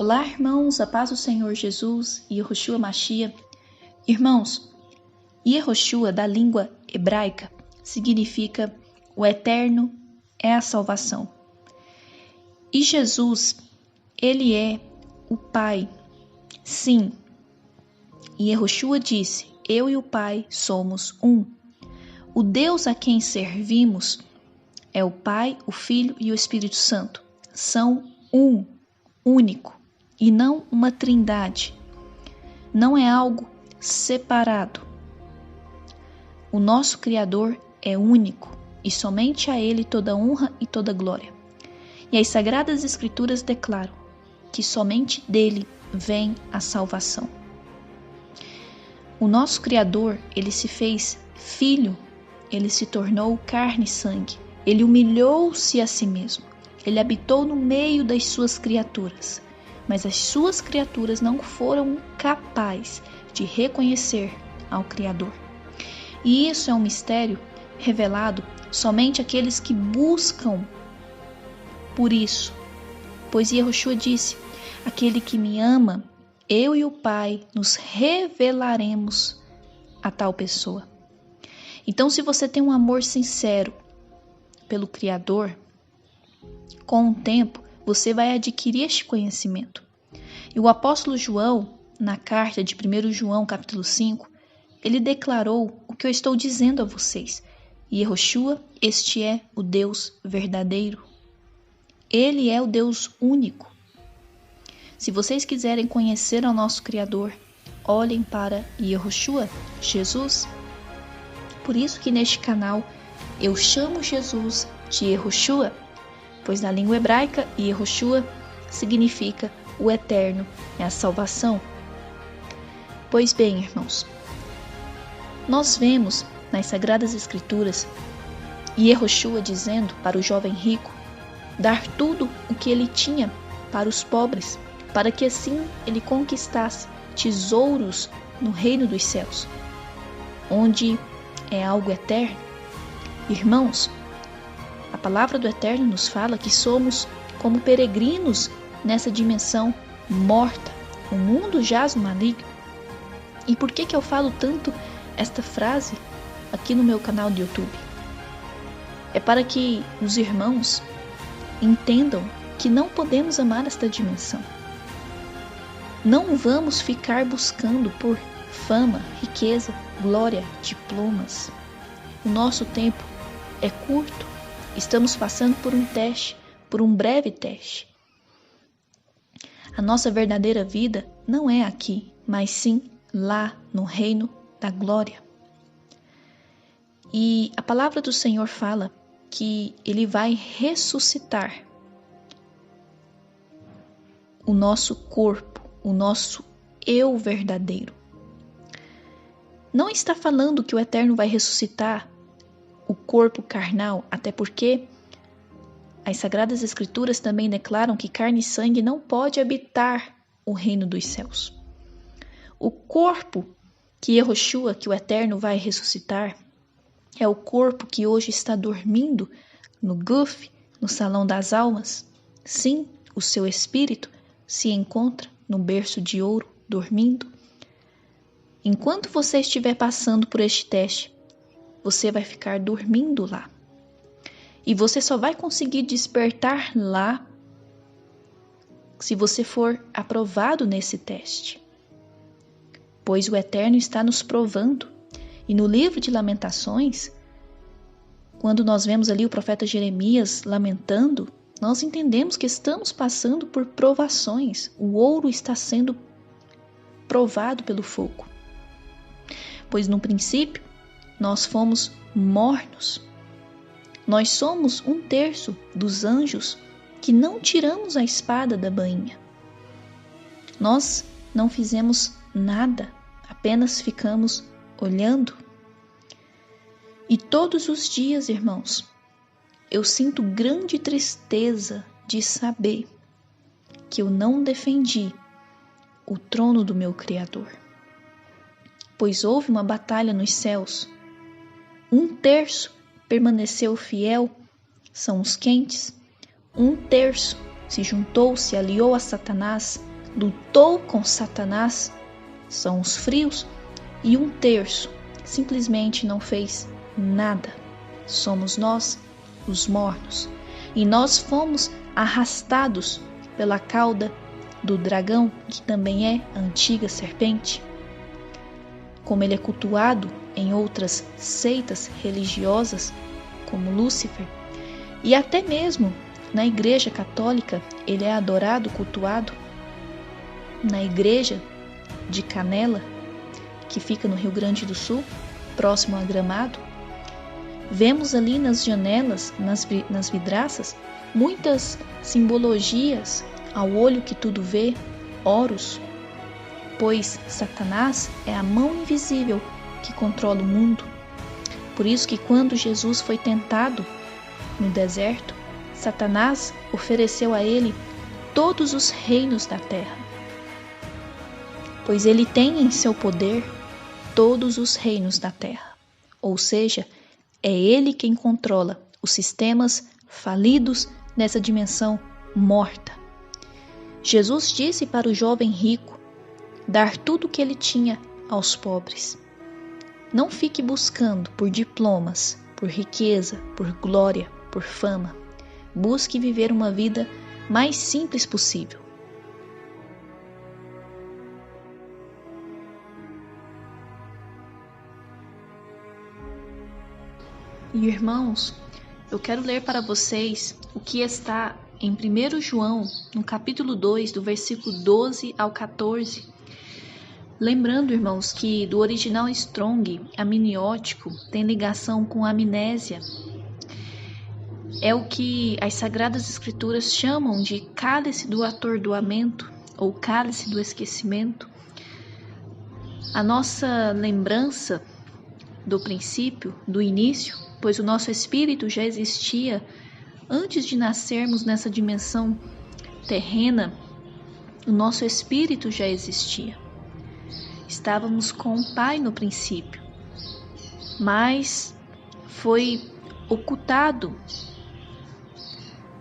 Olá, irmãos, a paz do Senhor Jesus e Yehoshua Mashiach. Irmãos, Yehoshua da língua hebraica significa o eterno é a salvação. E Jesus, ele é o Pai. Sim, Yehoshua disse, eu e o Pai somos um. O Deus a quem servimos é o Pai, o Filho e o Espírito Santo. São um, único, e não uma trindade. Não é algo separado. O nosso Criador é único, e somente a Ele toda honra e toda glória. E as Sagradas Escrituras declaram que somente dele vem a salvação. O nosso Criador, ele se fez filho, ele se tornou carne e sangue, ele humilhou-se a si mesmo, ele habitou no meio das suas criaturas, mas as suas criaturas não foram capazes de reconhecer ao Criador. E isso é um mistério revelado somente àqueles que buscam por isso, pois Yehoshua disse, aquele que me ama, eu e o Pai nos revelaremos a tal pessoa. Então, se você tem um amor sincero pelo Criador, com o tempo você vai adquirir este conhecimento. E o apóstolo João, na carta de 1 João capítulo 5, ele declarou o que eu estou dizendo a vocês. Yehoshua, este é o Deus verdadeiro. Ele é o Deus único. Se vocês quiserem conhecer ao nosso Criador, olhem para Yehoshua, Jesus. Por isso que neste canal eu chamo Jesus de Yehoshua, pois na língua hebraica, Yehoshua significa o eterno, é a salvação. Pois bem, irmãos, nós vemos nas Sagradas Escrituras Yehoshua dizendo para o jovem rico dar tudo o que ele tinha para os pobres, para que assim ele conquistasse tesouros no reino dos céus, onde é algo eterno. Irmãos, a palavra do Eterno nos fala que somos como peregrinos nessa dimensão morta. O mundo jaz no maligno. E por que eu falo tanto esta frase aqui no meu canal do YouTube? É para que os irmãos entendam que não podemos amar esta dimensão. Não vamos ficar buscando por fama, riqueza, glória, diplomas. O nosso tempo é curto. Estamos passando por um teste, por um breve teste. A nossa verdadeira vida não é aqui, mas sim lá no reino da glória. E a palavra do Senhor fala que Ele vai ressuscitar o nosso corpo, o nosso eu verdadeiro. Não está falando que o Eterno vai ressuscitar o corpo carnal, até porque as Sagradas Escrituras também declaram que carne e sangue não pode habitar o reino dos céus. O corpo que Yehoshua, que o Eterno vai ressuscitar, é o corpo que hoje está dormindo no Guf, no salão das almas. Sim, o seu espírito se encontra no berço de ouro, dormindo. Enquanto você estiver passando por este teste, você vai ficar dormindo lá. E você só vai conseguir despertar lá se você for aprovado nesse teste. Pois o Eterno está nos provando. E no livro de Lamentações, quando nós vemos ali o profeta Jeremias lamentando, nós entendemos que estamos passando por provações. O ouro está sendo provado pelo fogo. Pois no princípio, nós fomos mornos. Nós somos 1/3 dos anjos que não tiramos a espada da bainha. Nós não fizemos nada, apenas ficamos olhando. E todos os dias, irmãos, eu sinto grande tristeza de saber que eu não defendi o trono do meu Criador. Pois houve uma batalha nos céus. 1/3 permaneceu fiel, são os quentes. 1/3 se juntou, se aliou a Satanás, lutou com Satanás são os frios e 1/3 simplesmente não fez nada. Somos nós, os mornos, e nós fomos arrastados pela cauda do dragão, que também é a antiga serpente. Como ele é cultuado em outras seitas religiosas, como Lúcifer, e até mesmo na Igreja Católica ele é adorado, cultuado. Na Igreja de Canela, que fica no Rio Grande do Sul, próximo a Gramado, vemos ali nas janelas, nas vidraças, muitas simbologias ao olho que tudo vê, Horus, pois Satanás é a mão invisível que controla o mundo. Por isso que quando Jesus foi tentado no deserto, Satanás ofereceu a ele todos os reinos da terra, pois ele tem em seu poder todos os reinos da terra, ou seja, é ele quem controla os sistemas falidos nessa dimensão morta. Jesus disse para o jovem rico dar tudo o que ele tinha aos pobres. Não fique buscando por diplomas, por riqueza, por glória, por fama. Busque viver uma vida mais simples possível. E irmãos, eu quero ler para vocês o que está em 1 João, no capítulo 2, do versículo 12 ao 14. Lembrando, irmãos, que do original Strong, amniótico tem ligação com amnésia. É o que as Sagradas Escrituras chamam de cálice do atordoamento ou cálice do esquecimento. A nossa lembrança do princípio, do início, pois o nosso espírito já existia antes de nascermos nessa dimensão terrena, o nosso espírito já existia. Estávamos com o Pai no princípio, mas foi ocultado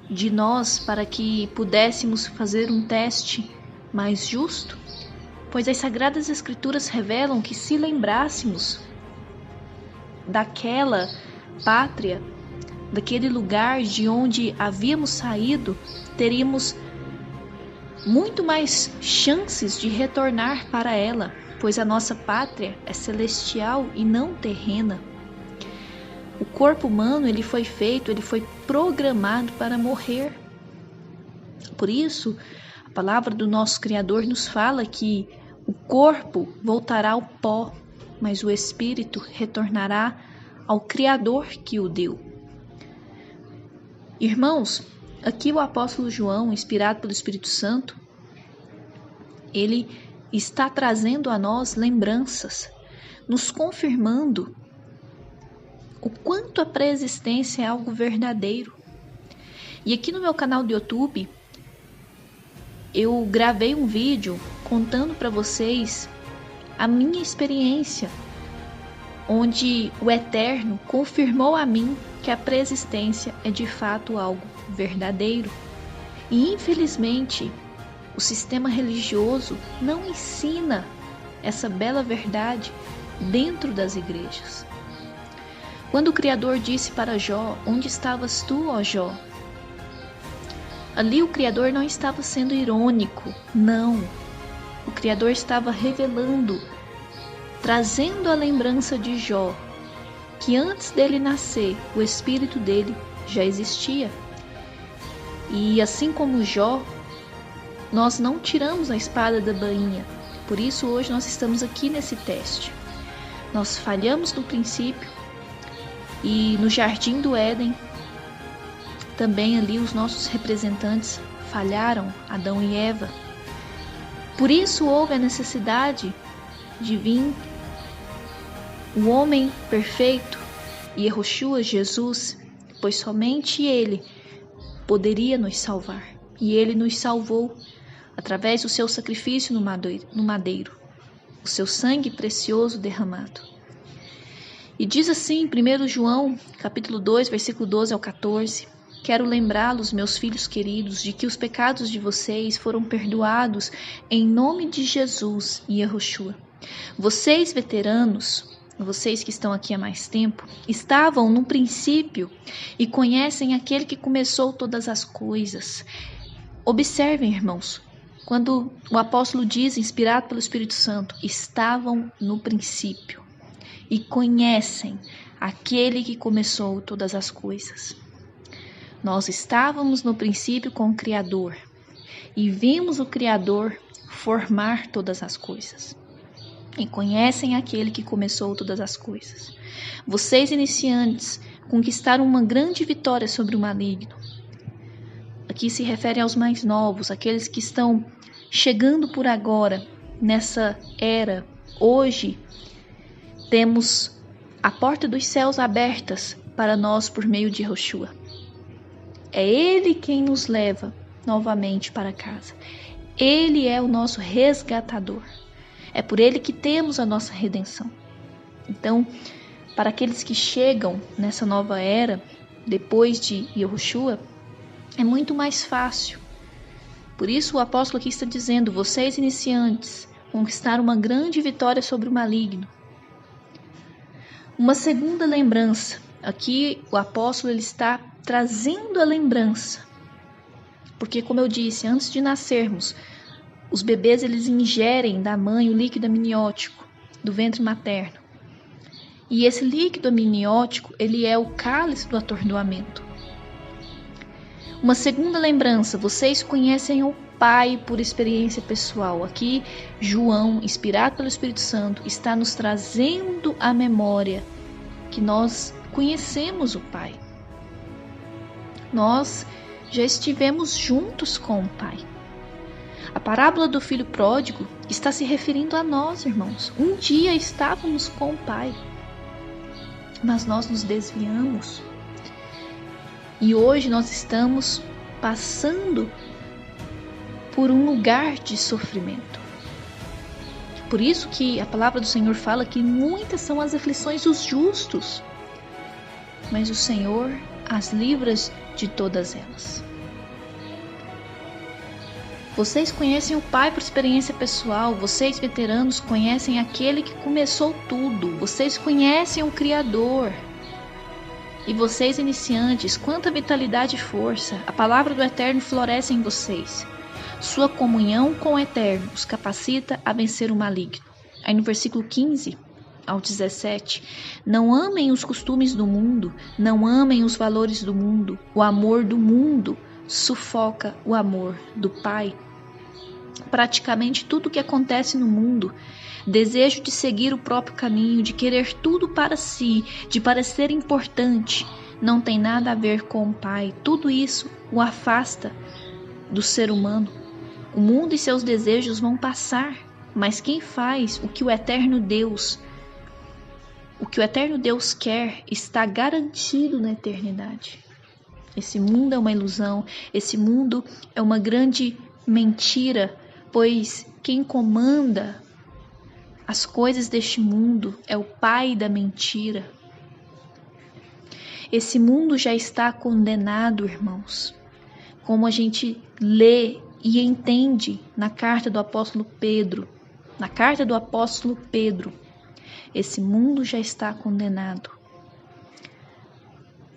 de nós para que pudéssemos fazer um teste mais justo, pois as Sagradas Escrituras revelam que se lembrássemos daquela pátria, daquele lugar de onde havíamos saído, teríamos muito mais chances de retornar para ela, pois a nossa pátria é celestial e não terrena. O corpo humano, ele foi programado para morrer. Por isso, a palavra do nosso Criador nos fala que o corpo voltará ao pó, mas o espírito retornará ao Criador que o deu. Irmãos, aqui o apóstolo João, inspirado pelo Espírito Santo, ele está trazendo a nós lembranças, nos confirmando o quanto a pré-existência é algo verdadeiro. E aqui no meu canal do YouTube, eu gravei um vídeo contando para vocês a minha experiência, onde o Eterno confirmou a mim que a pré-existência é de fato algo verdadeiro. E infelizmente, o sistema religioso não ensina essa bela verdade dentro das igrejas. Quando o Criador disse para Jó: "Onde estavas tu, ó Jó?", ali o Criador não estava sendo irônico, não. O Criador estava revelando, trazendo a lembrança de Jó, que antes dele nascer, o espírito dele já existia. E assim como Jó, nós não tiramos a espada da bainha. Por isso hoje nós estamos aqui nesse teste. Nós falhamos no princípio e no jardim do Éden, também ali os nossos representantes falharam, Adão e Eva. Por isso houve a necessidade de vir o homem perfeito, Yehoshua, Jesus, pois somente Ele poderia nos salvar. E Ele nos salvou através do seu sacrifício no madeiro, o seu sangue precioso derramado. E diz assim em 1 João, capítulo 2, versículo 12 ao 14: quero lembrá-los, meus filhos queridos, de que os pecados de vocês foram perdoados em nome de Jesus e Yehoshua. Vocês, veteranos, vocês que estão aqui há mais tempo, estavam no princípio e conhecem aquele que começou todas as coisas. Observem, irmãos, quando o apóstolo diz, inspirado pelo Espírito Santo, estavam no princípio e conhecem aquele que começou todas as coisas. Nós estávamos no princípio com o Criador e vimos o Criador formar todas as coisas. E conhecem aquele que começou todas as coisas. Vocês, iniciantes, conquistaram uma grande vitória sobre o maligno. Aqui se refere aos mais novos, aqueles que estão chegando por agora, nessa era. Hoje, temos a porta dos céus abertas para nós por meio de Yehoshua. É Ele quem nos leva novamente para casa. Ele é o nosso resgatador. É por Ele que temos a nossa redenção. Então, para aqueles que chegam nessa nova era, depois de Yehoshua, é muito mais fácil. Por isso o apóstolo aqui está dizendo, vocês iniciantes conquistaram uma grande vitória sobre o maligno. Uma segunda lembrança. Aqui o apóstolo ele está trazendo a lembrança. Porque, como eu disse, antes de nascermos, os bebês eles ingerem da mãe o líquido amniótico do ventre materno. E esse líquido amniótico, ele é o cálice do atordoamento. Uma segunda lembrança, vocês conhecem o Pai por experiência pessoal. Aqui, João, inspirado pelo Espírito Santo, está nos trazendo à memória que nós conhecemos o Pai. Nós já estivemos juntos com o Pai. A parábola do filho pródigo está se referindo a nós, irmãos. Um dia estávamos com o Pai, mas nós nos desviamos. E hoje nós estamos passando por um lugar de sofrimento. Por isso que a palavra do Senhor fala que muitas são as aflições dos justos, mas o Senhor as livra de todas elas. Vocês conhecem o Pai por experiência pessoal, vocês veteranos conhecem aquele que começou tudo, vocês conhecem o Criador. E vocês iniciantes, quanta vitalidade e força, a palavra do Eterno floresce em vocês. Sua comunhão com o Eterno os capacita a vencer o maligno. Aí no versículo 15 ao 17, não amem os costumes do mundo, não amem os valores do mundo, o amor do mundo sufoca o amor do Pai. Praticamente tudo o que acontece no mundo, desejo de seguir o próprio caminho, de querer tudo para si, de parecer importante, não tem nada a ver com o Pai. Tudo isso o afasta do ser humano. O mundo e seus desejos vão passar, mas quem faz o que o eterno Deus quer, está garantido na eternidade. Esse mundo é uma ilusão, esse mundo é uma grande mentira, pois quem comanda as coisas deste mundo é o pai da mentira. Esse mundo já está condenado, irmãos. Como a gente lê e entende na carta do apóstolo Pedro. Na carta do apóstolo Pedro, esse mundo já está condenado.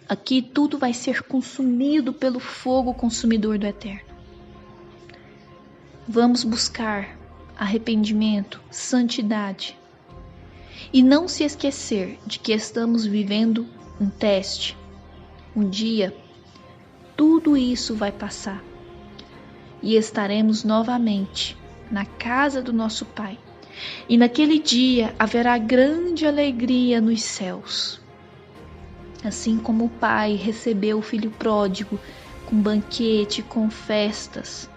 Aqui tudo vai ser consumido pelo fogo consumidor do Eterno. Vamos buscar arrependimento, santidade. E não se esquecer de que estamos vivendo um teste. Um dia, tudo isso vai passar. E estaremos novamente na casa do nosso Pai. E naquele dia haverá grande alegria nos céus. Assim como o Pai recebeu o filho pródigo com banquete, com festas,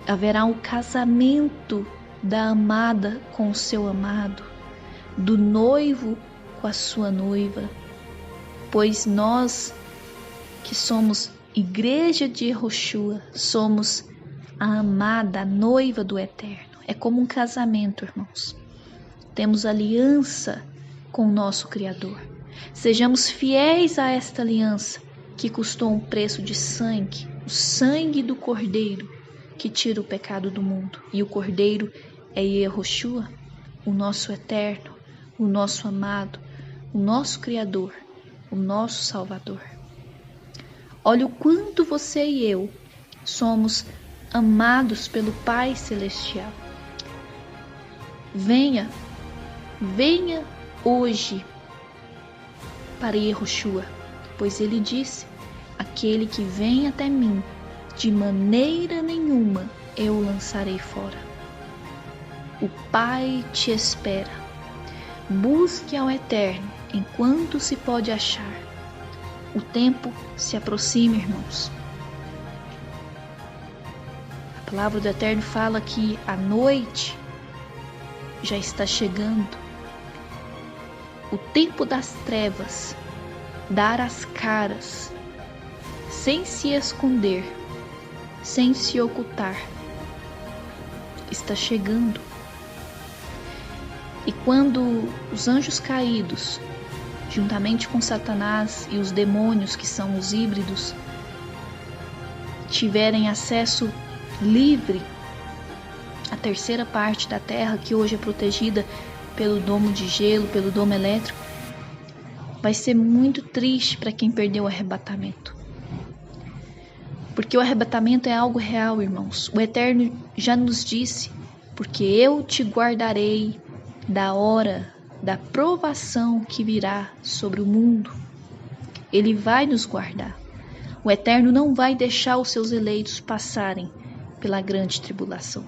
haverá um casamento da amada com o seu amado, do noivo com a sua noiva, pois nós que somos igreja de Yehoshua, somos a amada, a noiva do Eterno. É como um casamento, irmãos. Temos aliança com o nosso Criador. Sejamos fiéis a esta aliança, que custou um preço de sangue, o sangue do Cordeiro que tira o pecado do mundo. E o Cordeiro é Yehoshua, o nosso eterno, o nosso amado, o nosso Criador, o nosso Salvador. Olha o quanto você e eu somos amados pelo Pai Celestial. Venha hoje para Yehoshua, pois ele disse: aquele que vem até mim, de maneira nenhuma eu o lançarei fora. O Pai te espera. Busque ao Eterno enquanto se pode achar. O tempo se aproxima, irmãos. A palavra do Eterno fala que a noite já está chegando. O tempo das trevas, dar as caras, sem se esconder, sem se ocultar, está chegando. E quando os anjos caídos, juntamente com Satanás e os demônios, que são os híbridos, tiverem acesso livre à terceira parte da terra, que hoje é protegida pelo domo de gelo, pelo domo elétrico, vai ser muito triste para quem perdeu o arrebatamento. Porque o arrebatamento é algo real, irmãos. O Eterno já nos disse: porque eu te guardarei da hora da provação que virá sobre o mundo. Ele vai nos guardar. O Eterno não vai deixar os seus eleitos passarem pela grande tribulação.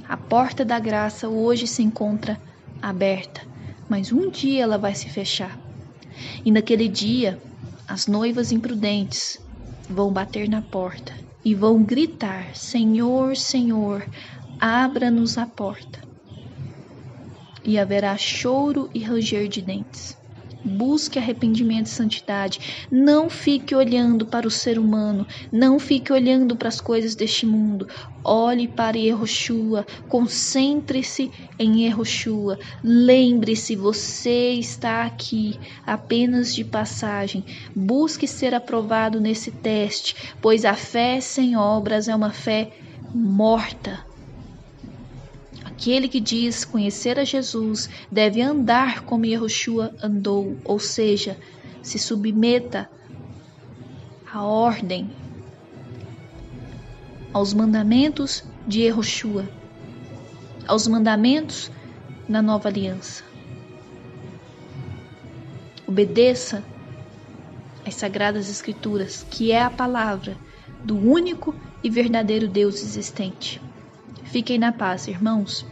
A porta da graça hoje se encontra aberta, mas um dia ela vai se fechar. E naquele dia, as noivas imprudentes vão bater na porta e vão gritar: Senhor, Senhor, abra-nos a porta. E haverá choro e ranger de dentes. Busque arrependimento e santidade. Não fique olhando para o ser humano. Não fique olhando para as coisas deste mundo. Olhe para Yehoshua. Concentre-se em Yehoshua. Lembre-se, você está aqui apenas de passagem. Busque ser aprovado nesse teste, pois a fé sem obras é uma fé morta. Aquele que diz conhecer a Jesus deve andar como Yehoshua andou, ou seja, se submeta à ordem, aos mandamentos de Yehoshua, aos mandamentos da nova aliança. Obedeça às sagradas escrituras, que é a palavra do único e verdadeiro Deus existente. Fiquem na paz, irmãos.